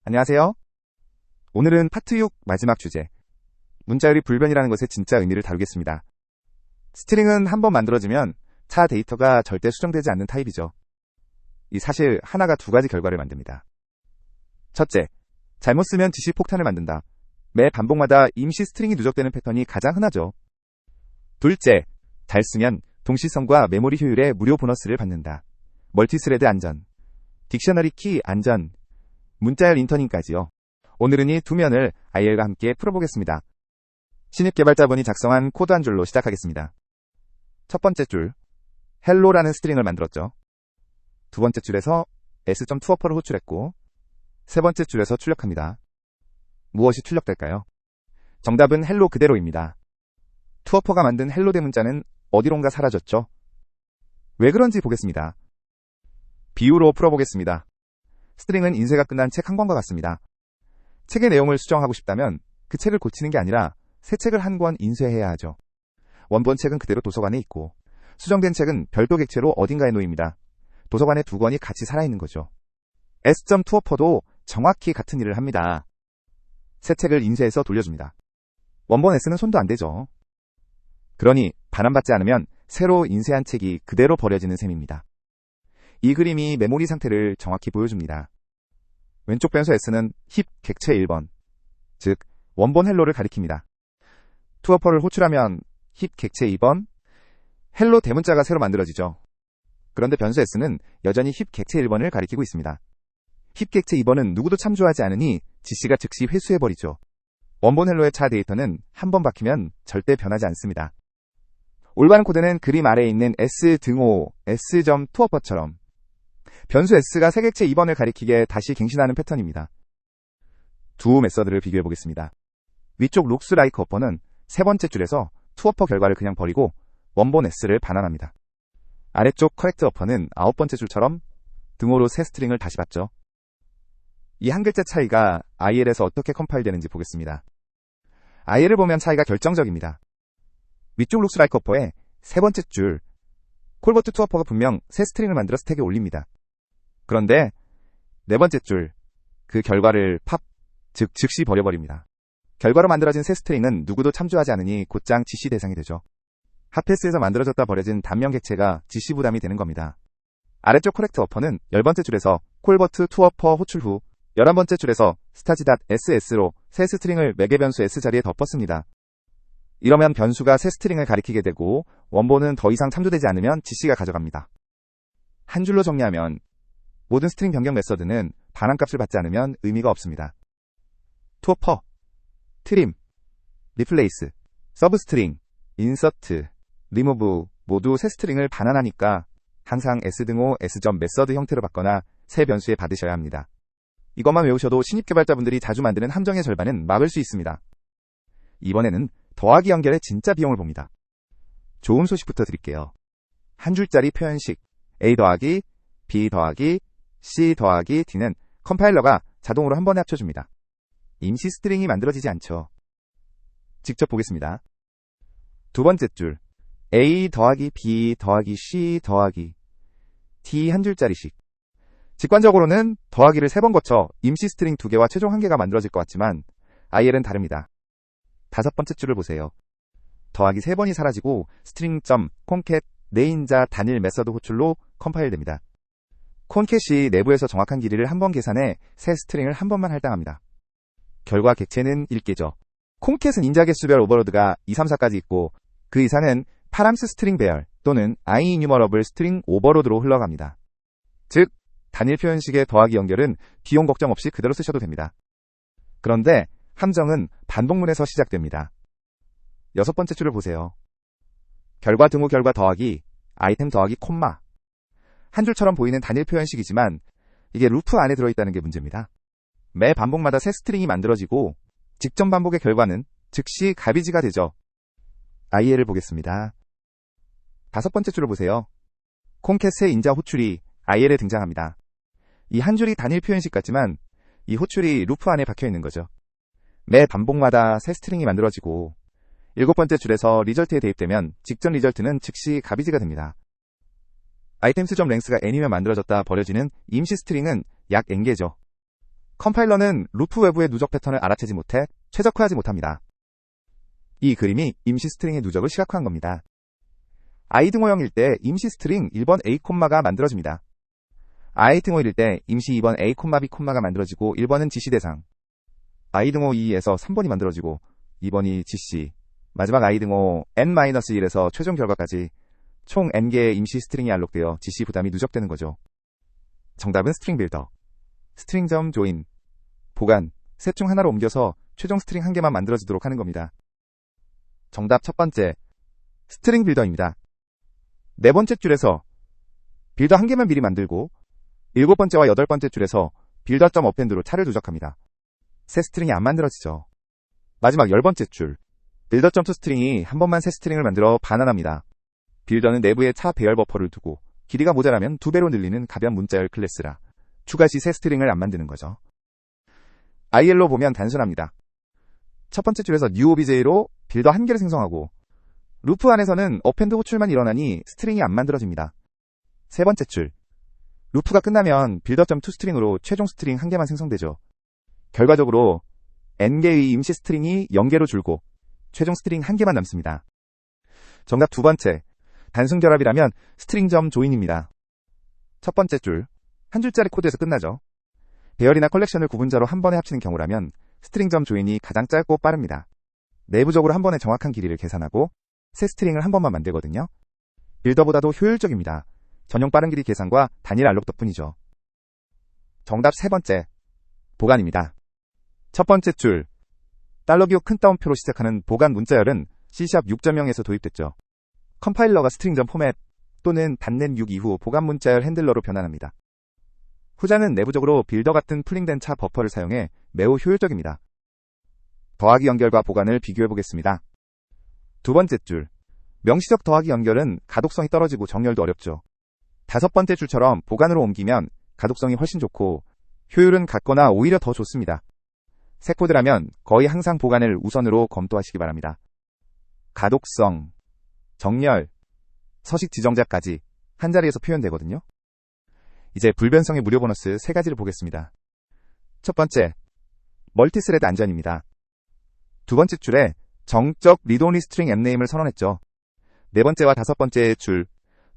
안녕하세요. 오늘은 파트 6 마지막 주제, 문자열이 불변이라는 것의 진짜 의미를 다루겠습니다. 스트링은 한번 만들어지면 차 데이터가 절대 수정되지 않는 타입이죠. 이 사실 하나가 두 가지 결과를 만듭니다. 첫째, 잘못 쓰면 지시 폭탄을 만든다. 매 반복마다 임시 스트링이 누적되는 패턴이 가장 흔하죠. 둘째, 잘 쓰면 동시성과 메모리 효율의 무료 보너스를 받는다. 멀티스레드 안전, 딕셔너리 키 안전, 문자열 인터닝까지요. 오늘은 이 두 면을 IL과 함께 풀어보겠습니다. 신입 개발자분이 작성한 코드 한 줄로 시작하겠습니다. 첫 번째 줄, hello라는 스트링을 만들었죠. 두 번째 줄에서 s.toOpper를 호출했고, 세 번째 줄에서 출력합니다. 무엇이 출력될까요? 정답은 hello 그대로입니다. 투어퍼가 만든 hello 대문자는 어디론가 사라졌죠? 왜 그런지 보겠습니다. 비유로 풀어보겠습니다. 스트링은 인쇄가 끝난 책 한 권과 같습니다. 책의 내용을 수정하고 싶다면 그 책을 고치는 게 아니라 새 책을 한 권 인쇄해야 하죠. 원본 책은 그대로 도서관에 있고 수정된 책은 별도 객체로 어딘가에 놓입니다. 도서관에 두 권이 같이 살아있는 거죠. s.toOpper도 정확히 같은 일을 합니다. 새 책을 인쇄해서 돌려줍니다. 원본 s는 손도 안 대죠. 그러니 반환받지 않으면 새로 인쇄한 책이 그대로 버려지는 셈입니다. 이 그림이 메모리 상태를 정확히 보여줍니다. 왼쪽 변수 s는 힙 객체 1번, 즉 원본 헬로를 가리킵니다. 투어퍼를 호출하면 힙 객체 2번, 헬로 대문자가 새로 만들어지죠. 그런데 변수 s는 여전히 힙 객체 1번을 가리키고 있습니다. 힙 객체 2번은 누구도 참조하지 않으니 GC가 즉시 회수해버리죠. 원본 헬로의 차 데이터는 한 번 박히면 절대 변하지 않습니다. 올바른 코드는 그림 아래에 있는 s-5, s.toOpper처럼 변수 s가 새 객체 2번을 가리키게 다시 갱신하는 패턴입니다. 두 메서드를 비교해 보겠습니다. 위쪽 looks like upper는 세 번째 줄에서 toOpper 결과를 그냥 버리고 원본 s를 반환합니다. 아래쪽 correct upper는 아홉 번째 줄처럼 등호로 새 스트링을 다시 받죠. 이 한 글자 차이가 IL에서 어떻게 컴파일되는지 보겠습니다. IL을 보면 차이가 결정적입니다. 위쪽 looks like upper의 세 번째 줄 콜버트 투어퍼가 분명 새 스트링을 만들어 스택에 올립니다. 그런데 네 번째 줄, 그 결과를 즉 즉시 버려버립니다. 결과로 만들어진 새 스트링은 누구도 참조하지 않으니 곧장 GC 대상이 되죠. 핫패스에서 만들어졌다 버려진 단면 객체가 GC 부담이 되는 겁니다. 아래쪽 correct upper는 10번째 줄에서 콜버트 투어퍼 호출 후 11번째 줄에서 start.ss로 새 스트링을 매개 변수 s 자리에 덮었습니다. 이러면 변수가 새 스트링을 가리키게 되고 원본은 더 이상 참조되지 않으면 GC가 가져갑니다. 한 줄로 정리하면 모든 스트링 변경 메서드는 반환값을 받지 않으면 의미가 없습니다. 투어퍼, 트림, 리플레이스, 서브스트링, 인서트, 리무브 모두 새 스트링을 반환하니까 항상 s-등호 s.점 메서드 형태로 받거나 새 변수에 받으셔야 합니다. 이것만 외우셔도 신입 개발자분들이 자주 만드는 함정의 절반은 막을 수 있습니다. 이번에는 더하기 연결의 진짜 비용을 봅니다. 좋은 소식부터 드릴게요. 한 줄짜리 표현식 a 더하기 b 더하기 c 더하기 d는 컴파일러가 자동으로 한 번에 합쳐줍니다. 임시 스트링이 만들어지지 않죠. 직접 보겠습니다. 두 번째 줄 a 더하기 b 더하기 c 더하기 d 한 줄짜리씩. 직관적으로는 더하기를 3번 거쳐 임시 스트링 2개와 최종 1개가 만들어질 것 같지만 IL은 다릅니다. 다섯 번째 줄을 보세요. 더하기 3번이 사라지고 스트링.concat 내인자 단일 메서드 호출로 컴파일됩니다. concat이 내부에서 정확한 길이를 한 번 계산해 새 스트링을 한 번만 할당합니다. 결과 객체는 1개죠. concat은 인자 개수별 오버로드가 2, 3, 4까지 있고 그 이상은 파람스 스트링 배열 또는 iEnumerable 스트링 오버로드로 흘러갑니다. 즉 단일 표현식의 더하기 연결은 비용 걱정 없이 그대로 쓰셔도 됩니다. 그런데 함정은 반복문에서 시작됩니다. 여섯 번째 줄을 보세요. 결과 등호 결과 더하기 아이템 더하기 콤마. 한 줄처럼 보이는 단일 표현식이지만 이게 루프 안에 들어있다는 게 문제입니다. 매 반복마다 새 스트링이 만들어지고 직전 반복의 결과는 즉시 가비지가 되죠. IL을 보겠습니다. 다섯 번째 줄을 보세요. 콘캣의 인자 호출이 IL에 등장합니다. 이 한 줄이 단일 표현식 같지만 이 호출이 루프 안에 박혀있는 거죠. 매 반복마다 새 스트링이 만들어지고 일곱 번째 줄에서 리절트에 대입되면 직전 리절트는 즉시 가비지가 됩니다. 아이템스.랭스가 n이면 만들어졌다 버려지는 임시 스트링은 약 n개죠. 컴파일러는 루프 외부의 누적 패턴을 알아채지 못해 최적화하지 못합니다. 이 그림이 임시 스트링의 누적을 시각화한 겁니다. I 등호형일 때 임시 스트링 1번 A 콤마가 만들어집니다. I 등호일 때 임시 2번 A 콤마 B 콤마가 만들어지고 1번은 지시 대상, I 등호 2에서 3번이 만들어지고 2번이 지시, 마지막 I 등호 N-1에서 최종 결과까지 총 N개의 임시 스트링이 알록되어 지시 부담이 누적되는 거죠. 정답은 스트링 빌더, 스트링 점 조인, 보관, 셋 중 하나로 옮겨서 최종 스트링 한 개만 만들어지도록 하는 겁니다. 정답 첫 번째, 스트링 빌더입니다. 네 번째 줄에서 빌더 한 개만 미리 만들고 일곱 번째와 여덟 번째 줄에서 빌더.append로 차를 누적합니다. 새 스트링이 안 만들어지죠. 마지막 열 번째 줄, 빌더.toString이 한 번만 새 스트링을 만들어 반환합니다. 빌더는 내부에 차 배열 버퍼를 두고 길이가 모자라면 2배로 늘리는 가변 문자열 클래스라 추가 시 새 스트링을 안 만드는 거죠. IL로 보면 단순합니다. 첫 번째 줄에서 newObj로 빌더 한 개를 생성하고 루프 안에서는 append 호출만 일어나니 스트링이 안 만들어집니다. 세 번째 줄, 루프가 끝나면 빌더.toString으로 최종 스트링 한 개만 생성되죠. 결과적으로 n개의 임시 스트링이 0개로 줄고 최종 스트링 한 개만 남습니다. 정답 두 번째, 단순 결합이라면 스트링 점 조인입니다. 첫 번째 줄, 한 줄짜리 코드에서 끝나죠. 배열이나 컬렉션을 구분자로 한 번에 합치는 경우라면 스트링 점 조인이 가장 짧고 빠릅니다. 내부적으로 한 번에 정확한 길이를 계산하고 새 스트링을 한 번만 만들거든요. 빌더보다도 효율적입니다. 전용 빠른 길이 계산과 단일 알록 덕분이죠. 정답 세 번째, 보관입니다. 첫 번째 줄, $기호 큰 따옴표로 시작하는 보관 문자열은 C# 6.0에서 도입됐죠. 컴파일러가 스트링 점 포맷 또는 .NET 6 이후 보관 문자열 핸들러로 변환합니다. 후자는 내부적으로 빌더 같은 풀링된 차 버퍼를 사용해 매우 효율적입니다. 더하기 연결과 보관을 비교해 보겠습니다. 두 번째 줄, 명시적 더하기 연결은 가독성이 떨어지고 정렬도 어렵죠. 다섯 번째 줄처럼 보관으로 옮기면 가독성이 훨씬 좋고 효율은 같거나 오히려 더 좋습니다. 새 코드라면 거의 항상 보관을 우선으로 검토하시기 바랍니다. 가독성, 정렬, 서식 지정자까지 한자리에서 표현되거든요. 이제 불변성의 무료 보너스 세 가지를 보겠습니다. 첫 번째, 멀티스레드 안전입니다. 두 번째 줄에 정적 리드-온리 스트링 앱네임을 선언했죠. 네 번째와 다섯 번째 줄,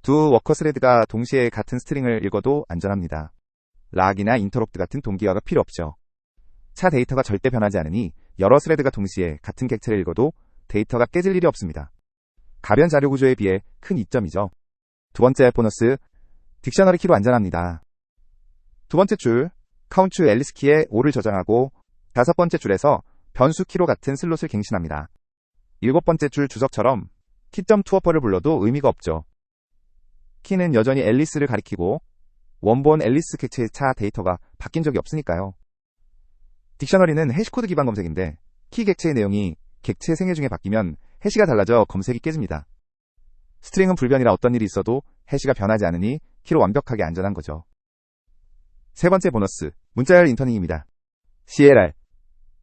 두 워커 스레드가 동시에 같은 스트링을 읽어도 안전합니다. 락이나 인터럽트 같은 동기화가 필요 없죠. 차 데이터가 절대 변하지 않으니 여러 스레드가 동시에 같은 객체를 읽어도 데이터가 깨질 일이 없습니다. 가변 자료 구조에 비해 큰 이점이죠. 두 번째 보너스, 딕셔너리 키로 안전합니다. 두 번째 줄, 카운트 앨리스 키에 5를 저장하고 다섯 번째 줄에서 변수 키로 같은 슬롯을 갱신합니다. 일곱 번째 줄 주석처럼 키.to어퍼를 불러도 의미가 없죠. 키는 여전히 앨리스를 가리키고 원본 앨리스 객체의 차 데이터가 바뀐 적이 없으니까요. 딕셔너리는 해시코드 기반 검색인데 키 객체의 내용이 객체 생애 중에 바뀌면 해시가 달라져 검색이 깨집니다. 스트링은 불변이라 어떤 일이 있어도 해시가 변하지 않으니 키로 완벽하게 안전한 거죠. 세 번째 보너스, 문자열 인터닝입니다. CLR,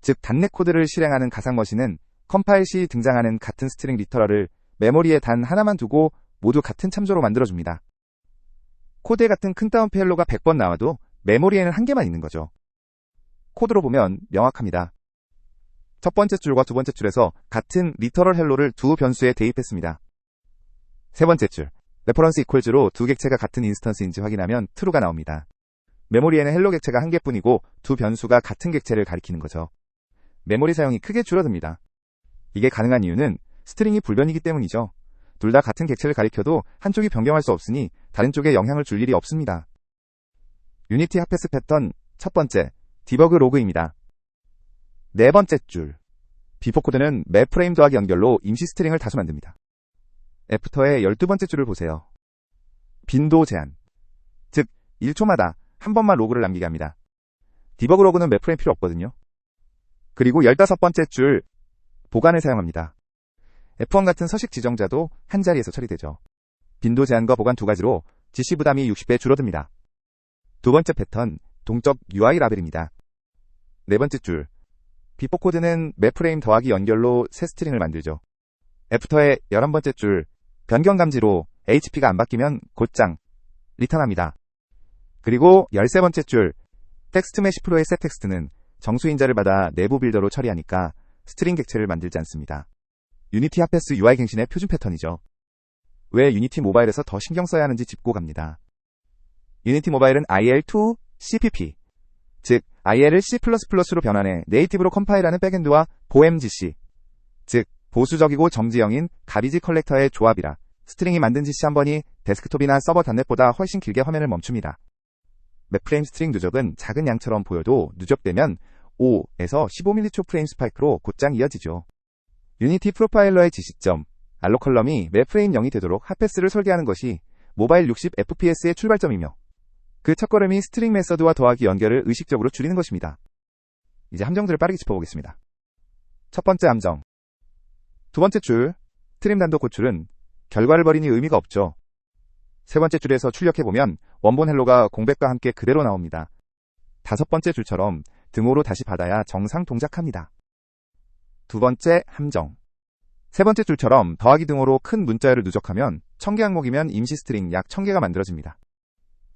즉 .NET 코드를 실행하는 가상 머신은 컴파일 시 등장하는 같은 스트링 리터럴을 메모리에 단 하나만 두고 모두 같은 참조로 만들어줍니다. 코드에 같은 큰 따옴표 헬로가 100번 나와도 메모리에는 한 개만 있는 거죠. 코드로 보면 명확합니다. 첫 번째 줄과 두 번째 줄에서 같은 리터럴 헬로를 두 변수에 대입했습니다. 세 번째 줄, 레퍼런스 이퀄즈로 두 객체가 같은 인스턴스인지 확인하면 true가 나옵니다. 메모리에는 헬로 객체가 한 개뿐이고 두 변수가 같은 객체를 가리키는 거죠. 메모리 사용이 크게 줄어듭니다. 이게 가능한 이유는 스트링이 불변이기 때문이죠. 둘 다 같은 객체를 가리켜도 한쪽이 변경할 수 없으니 다른 쪽에 영향을 줄 일이 없습니다. 유니티 핫패스 패턴 첫 번째, 디버그 로그입니다. 네 번째 줄, 비포 코드는 맵 프레임 더하기 연결로 임시 스트링을 다수 만듭니다. 애프터의 12번째 줄을 보세요. 빈도 제한, 즉 1초마다 한 번만 로그를 남기게 합니다. 디버그 로그는 맵 프레임 필요 없거든요. 그리고 15번째 줄, 보관을 사용합니다. F1 같은 서식 지정자도 한 자리에서 처리되죠. 빈도 제한과 보관 두 가지로 지시 부담이 60배 줄어듭니다. 두 번째 패턴, 동적 UI 라벨입니다. 네 번째 줄, 비포 코드는 맵 프레임 더하기 연결로 새 스트링을 만들죠. 애프터의 11번째 줄, 변경 감지로 HP가 안 바뀌면 곧장 리턴합니다. 그리고 13번째 줄, 텍스트 메시 프로의 셋텍스트는 정수인자를 받아 내부 빌더로 처리하니까 스트링 객체를 만들지 않습니다. 유니티 핫패스 UI 갱신의 표준 패턴이죠. 왜 유니티 모바일에서 더 신경 써야 하는지 짚고 갑니다. 유니티 모바일은 IL2 CPP, 즉 IL을 C++로 변환해 네이티브로 컴파일하는 백엔드와 보엠GC, 즉 보수적이고 점지형인 가비지 컬렉터의 조합이라 스트링이 만든 GC 한 번이 데스크톱이나 서버 단넷보다 훨씬 길게 화면을 멈춥니다. 맵프레임 스트링 누적은 작은 양처럼 보여도 누적되면 5에서 15ms 프레임 스파이크로 곧장 이어지죠. 유니티 프로파일러의 지시점, 알로 컬럼이 맵프레임 0이 되도록 핫패스를 설계하는 것이 모바일 60fps의 출발점이며 그 첫걸음이 스트링 메서드와 더하기 연결을 의식적으로 줄이는 것입니다. 이제 함정들을 빠르게 짚어보겠습니다. 첫 번째 함정. 두 번째 줄, 트림 단도 고출은 결과를 버리니 의미가 없죠. 세 번째 줄에서 출력해보면 원본 헬로가 공백과 함께 그대로 나옵니다. 다섯 번째 줄처럼 등호로 다시 받아야 정상 동작합니다. 두 번째 함정. 세 번째 줄처럼 더하기 등호로 큰 문자열을 누적하면 1000개 항목이면 임시 스트링 약 1000개가 만들어집니다.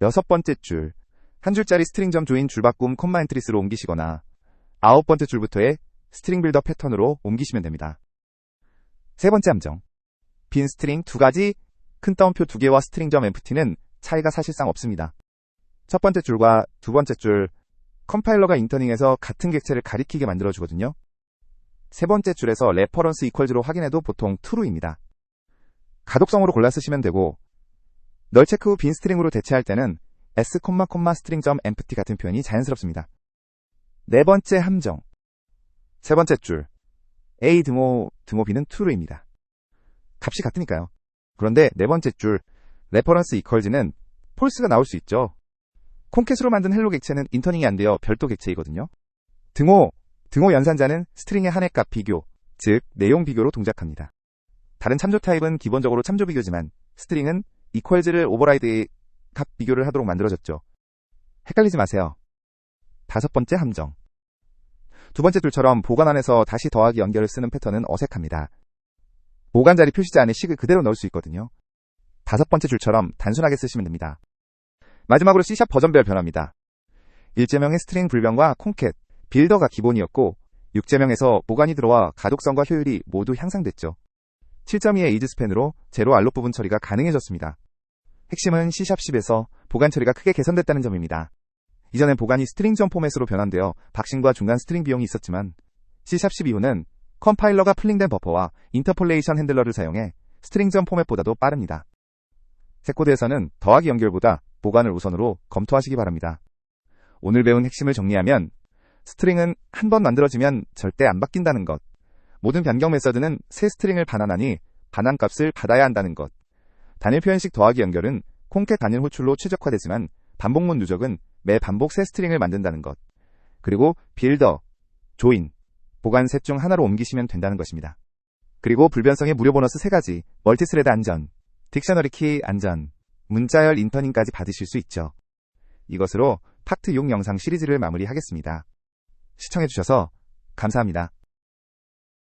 여섯 번째 줄, 한 줄짜리 스트링 점 조인 줄바꿈 콤마 엔트리스로 옮기시거나 아홉 번째 줄부터의 스트링 빌더 패턴으로 옮기시면 됩니다. 세 번째 함정. 빈 스트링 두 가지, 큰 따옴표 두 개와 스트링 점 empty는 차이가 사실상 없습니다. 첫 번째 줄과 두 번째 줄, 컴파일러가 인터닝에서 같은 객체를 가리키게 만들어주거든요. 세 번째 줄에서 레퍼런스 이퀄즈로 확인해도 보통 true입니다. 가독성으로 골라 쓰시면 되고 널 체크 후 빈 스트링으로 대체할 때는 s, 스트링 점 empty 같은 표현이 자연스럽습니다. 네 번째 함정. 세 번째 줄, a 등호 b는 true입니다. 값이 같으니까요. 그런데 네 번째 줄, 레퍼런스 이퀄즈는 false가 나올 수 있죠. 콩캣으로 만든 헬로 객체는 인터닝이 안 되어 별도 객체이거든요. 등호 연산자는 스트링의 한 획값 비교, 즉 내용 비교로 동작합니다. 다른 참조 타입은 기본적으로 참조 비교지만 스트링은 이퀄즈를 오버라이드 값 비교를 하도록 만들어졌죠. 헷갈리지 마세요. 다섯 번째 함정. 두 번째 줄처럼 보관 안에서 다시 더하기 연결을 쓰는 패턴은 어색합니다. 보관 자리 표시자 안에 식을 그대로 넣을 수 있거든요. 다섯 번째 줄처럼 단순하게 쓰시면 됩니다. 마지막으로 C# 버전별 변화입니다. 1제명의 스트링 불변과 콩캣, 빌더가 기본이었고 6제명에서 보관이 들어와 가독성과 효율이 모두 향상됐죠. 7.2의 에이즈 스팬으로 제로 알로 부분 처리가 가능해졌습니다. 핵심은 C#10에서 보관 처리가 크게 개선됐다는 점입니다. 이전엔 보관이 스트링 점 포맷으로 변환되어 박싱과 중간 스트링 비용이 있었지만 C#10 이후는 컴파일러가 풀링된 버퍼와 인터폴레이션 핸들러를 사용해 스트링 점 포맷보다도 빠릅니다. 새 코드에서는 더하기 연결보다 보관을 우선으로 검토하시기 바랍니다. 오늘 배운 핵심을 정리하면 스트링은 한 번 만들어지면 절대 안 바뀐다는 것, 모든 변경 메서드는 새 스트링을 반환하니 반환값을 받아야 한다는 것, 단일 표현식 더하기 연결은 콩캣 단일 호출로 최적화되지만 반복문 누적은 매 반복 새 스트링을 만든다는 것, 그리고 빌더, 조인, 보관 셋 중 하나로 옮기시면 된다는 것입니다. 그리고 불변성의 무료 보너스 3가지, 멀티스레드 안전, 딕셔너리 키 안전, 문자열 인터닝까지 받으실 수 있죠. 이것으로 파트 6 영상 시리즈를 마무리하겠습니다. 시청해주셔서 감사합니다.